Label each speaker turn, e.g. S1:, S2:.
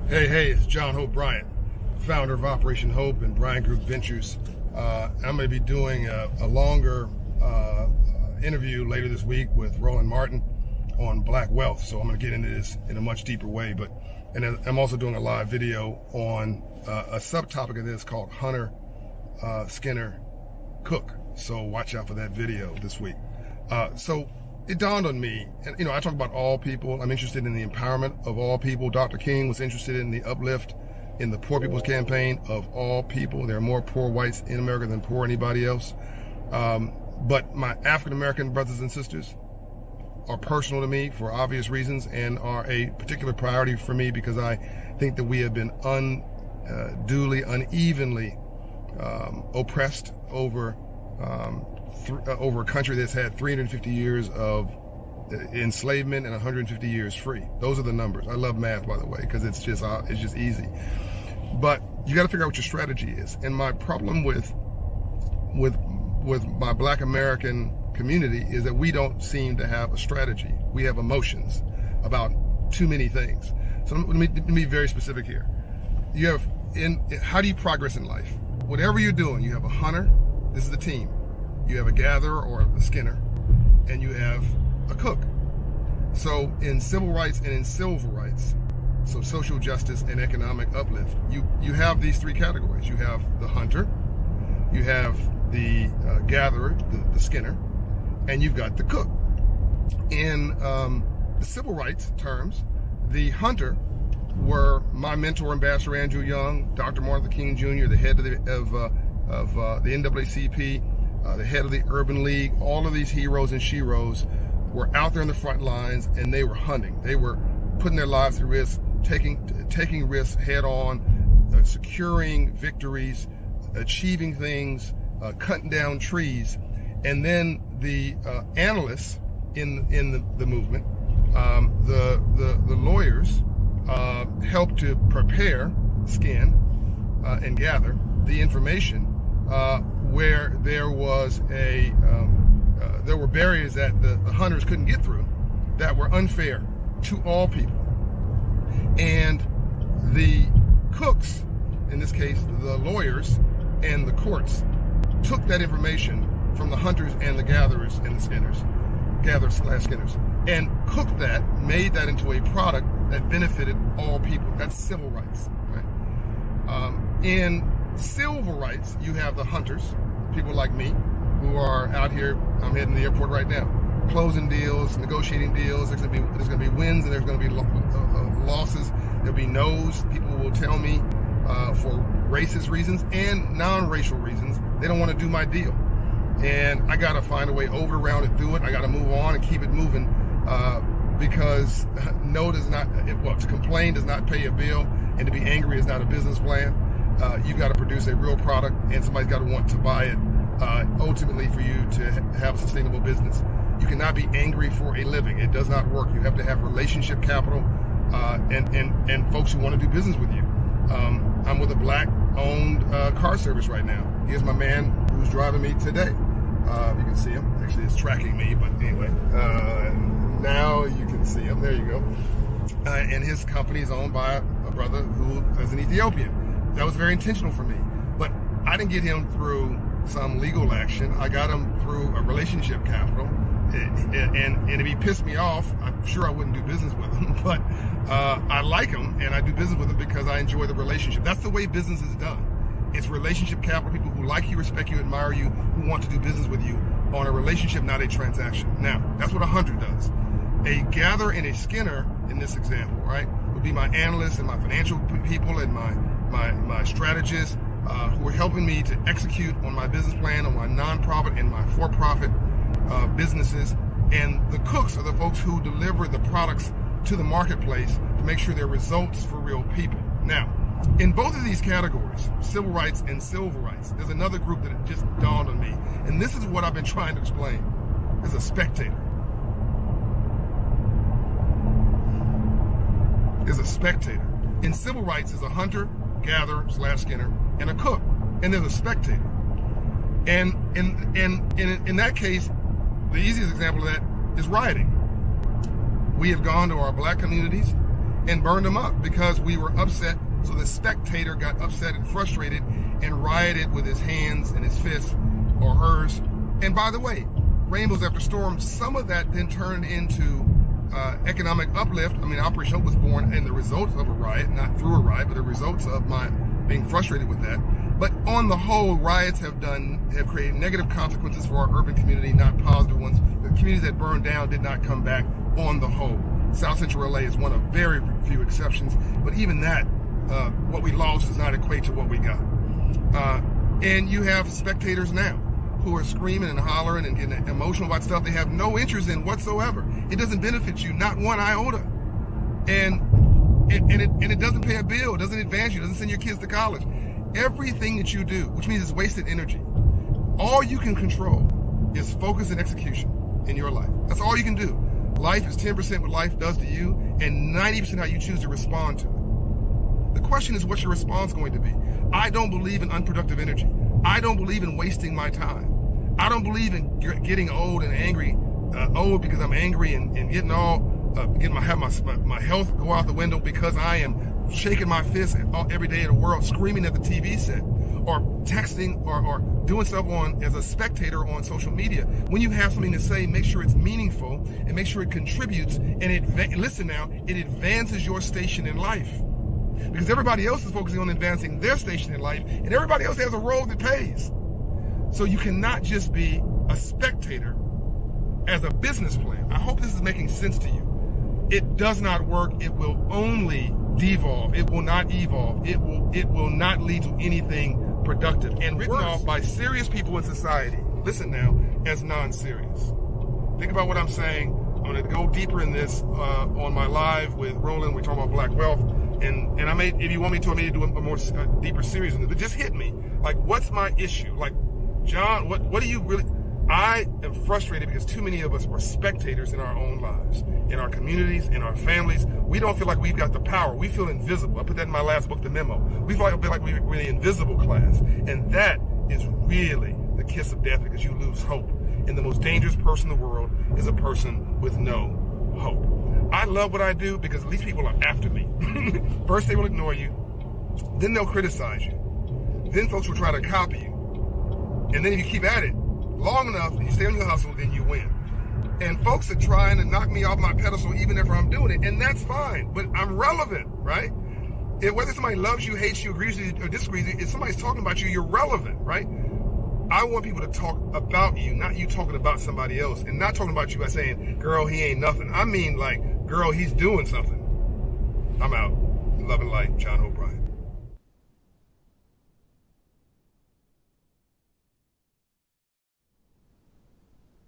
S1: Hey, it's John Hope Bryant, founder of Operation Hope and Bryant Group Ventures. I'm going to be doing a longer interview later this week with Roland Martin on Black Wealth. So I'm going to get into this in a much deeper way. And I'm also doing a live video on a subtopic of this called Hunter Skinner Cook. So watch out for that video this week. So it dawned on me, and I talk about all people. I'm interested in the empowerment of all people. Dr. King was interested in the uplift in the Poor People's Campaign of all people. There are more poor whites in America than poor anybody else. But my African-American brothers and sisters are personal to me for obvious reasons and are a particular priority for me because I think that we have been unduly, unevenly oppressed over a country that's had 350 years of enslavement and 150 years free. Those are the numbers. I love math, by the way, because it's just easy. But you got to figure out what your strategy is. And my problem with my Black American community is that we don't seem to have a strategy. We have emotions about too many things. So let me be very specific here. How do you progress in life? Whatever you're doing, you have a hunter. This is the team. You have a gatherer or a skinner, and you have a cook. So in civil rights and in civil rights, so social justice and economic uplift, you have these three categories. You have the hunter, you have the gatherer, the skinner, and you've got the cook. In the civil rights terms, the hunter were my mentor, Ambassador Andrew Young, Dr. Martin Luther King Jr., the head of the NAACP, the head of the Urban League. All of these heroes and sheroes were out there in the front lines, and they were hunting. They were putting their lives at risk, taking risks head on, securing victories, achieving things, cutting down trees. And then the analysts in the movement, the lawyers, helped to prepare, scan, and gather the information where there were barriers that the hunters couldn't get through that were unfair to all people. And the cooks, in this case, the lawyers and the courts, took that information from the hunters and the gatherers and the skinners, gatherers/skinners, and cooked that, made that into a product that benefited all people. That's civil rights, right? In civil rights, you have the hunters, people like me, who are out here. I'm heading to the airport right now, closing deals, negotiating deals. There's gonna be wins and there's gonna be losses. There'll be no's. People will tell me for racist reasons and non-racial reasons they don't want to do my deal, and I gotta find a way over, around, and through it. I gotta move on and keep it moving because to complain does not pay a bill, and to be angry is not a business plan. You've got to produce a real product, and somebody's got to want to buy it, ultimately for you to have a sustainable business. You cannot be angry for a living. It does not work. You have to have relationship capital and folks who want to do business with you. I'm with a Black-owned car service right now. Here's my man who's driving me today. You can see him. Actually, it's tracking me, but anyway. Now you can see him. There you go. And his company is owned by a brother who is an Ethiopian. That was very intentional for me. But I didn't get him through some legal action. I got him through a relationship capital. And if he pissed me off, I'm sure I wouldn't do business with him. But I like him, and I do business with him because I enjoy the relationship. That's the way business is done. It's relationship capital, people who like you, respect you, admire you, who want to do business with you on a relationship, not a transaction. Now, that's what a hunter does. A gatherer and a skinner, in this example, right, would be my analysts and my financial people and my strategists who are helping me to execute on my business plan, on my nonprofit and my for-profit businesses. And the cooks are the folks who deliver the products to the marketplace to make sure they're results for real people. Now, in both of these categories, civil rights and civil rights, there's another group that just dawned on me. And this is what I've been trying to explain. There's a spectator. There's a spectator. In civil rights, there's a hunter, gatherer/skinner, and a cook. And there's a spectator. And in that case, the easiest example of that is rioting. We have gone to our Black communities and burned them up because we were upset. So the spectator got upset and frustrated and rioted with his hands and his fists or hers. And by the way, rainbows after storms, some of that then turned into economic uplift. I mean, Operation Hope was born in the results of a riot, not through a riot, but the results of my being frustrated with that. But on the whole, riots have created negative consequences for our urban community, not positive ones. The communities that burned down did not come back on the whole. South Central LA is one of very few exceptions, but even that, what we lost does not equate to what we got. And you have spectators now who are screaming and hollering and getting emotional about stuff they have no interest in whatsoever. It doesn't benefit you, not one iota. And it doesn't pay a bill, it doesn't advance you, it doesn't send your kids to college. Everything that you do, which means it's wasted energy, all you can control is focus and execution in your life. That's all you can do. Life is 10% what life does to you and 90% how you choose to respond to it. The question is, what's your response going to be? I don't believe in unproductive energy. I don't believe in wasting my time. I don't believe in getting old and angry, old because I'm angry and getting my health go out the window because I am shaking my fist every day in the world, screaming at the TV set, or texting or doing stuff as a spectator on social media. When you have something to say, make sure it's meaningful and make sure it contributes and it advances your station in life. Because everybody else is focusing on advancing their station in life, and everybody else has a role that pays. So you cannot just be a spectator as a business plan. I hope this is making sense to you. It does not work. It will only devolve. It will not evolve. It will not lead to anything productive. And written off by serious people in society, listen now, as non-serious. Think about what I'm saying. I'm going to go deeper in this on my live with Roland. We're talking about black wealth. And I may, if you want me to, I may do a more deeper series on it. But just hit me. Like, what's my issue? Like, John, what do you really... I am frustrated because too many of us are spectators in our own lives, in our communities, in our families. We don't feel like we've got the power. We feel invisible. I put that in my last book, The Memo. We feel like we're the invisible class. And that is really the kiss of death, because you lose hope. And the most dangerous person in the world is a person with no hope. I love what I do because at least people are after me. First, they will ignore you. Then they'll criticize you. Then folks will try to copy you. And then if you keep at it long enough and you stay on your hustle, then you win. And folks are trying to knock me off my pedestal even if I'm doing it. And that's fine. But I'm relevant, right? Whether somebody loves you, hates you, agrees with you, or disagrees with you, if somebody's talking about you, you're relevant, right? I want people to talk about you, not you talking about somebody else, and not talking about you by saying, girl, he ain't nothing. I mean, like, girl, he's doing something. I'm out. Love and light, John O'Brien.